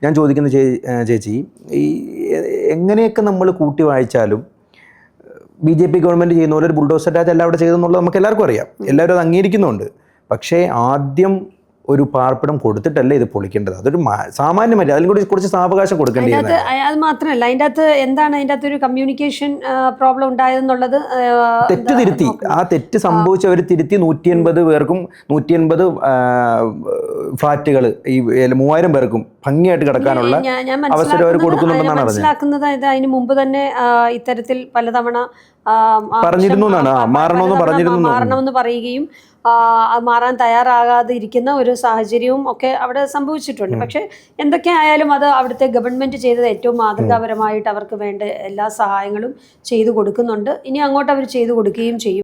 ഞാൻ ചോദിക്കുന്ന ചേച്ചി, ഈ എങ്ങനെയൊക്കെ നമ്മൾ കൂട്ടി വായിച്ചാലും BJP ഗവൺമെൻറ് ചെയ്യുന്ന പോലെ ഒരു ബുൾഡോസർ രാജ് എല്ലാം അവിടെ ചെയ്തെന്നുള്ളത് നമുക്ക് എല്ലാവർക്കും അറിയാം, എല്ലാവരും അത് അംഗീകരിക്കുന്നുണ്ട്. പക്ഷേ ആദ്യം ഒരു പാർപ്പിടം കൊടുത്തിട്ടല്ലേ ഇത് പൊളിക്കേണ്ടത്. അതൊരു സാമാന്യമല്ല, അതിൽ കൂടി കുറച്ച് സാവകാശം കൊടുക്കേണ്ടത്. അത് മാത്രമല്ല, അതിൻ്റെ അകത്ത് എന്താണ് അതിൻ്റെ അകത്തൊരു കമ്മ്യൂണിക്കേഷൻ പ്രോബ്ലം ഉണ്ടായതെന്നുള്ളത് തെറ്റ് തിരുത്തി, ആ തെറ്റ് സംഭവിച്ചവർ തിരുത്തി 180 പേർക്കും 180 ഫ്ലാറ്റുകൾ ഈ 3000 പേർക്കും ഭംഗിയായിട്ട് കിടക്കാനുള്ള അവസരം അവർ കൊടുക്കുന്നുണ്ടെന്നാണ് മനസ്സിലാക്കുന്നത്. അതിന് മുമ്പ് തന്നെ ഇത്തരത്തിൽ പലതവണ മാറണമെന്ന് പറയുകയും മാറാൻ തയ്യാറാകാതെ ഇരിക്കുന്ന ഒരു സാഹചര്യവും ഒക്കെ അവിടെ സംഭവിച്ചിട്ടുണ്ട്. പക്ഷെ എന്തൊക്കെ ആയാലും അത് അവിടുത്തെ ഗവൺമെന്റ് ചെയ്തത് ഏറ്റവും മാതൃകാപരമായിട്ട് അവർക്ക് വേണ്ട എല്ലാ സഹായങ്ങളും ചെയ്തു കൊടുക്കുന്നുണ്ട്. ഇനി അങ്ങോട്ട് അവർ ചെയ്തു കൊടുക്കുകയും ചെയ്യും.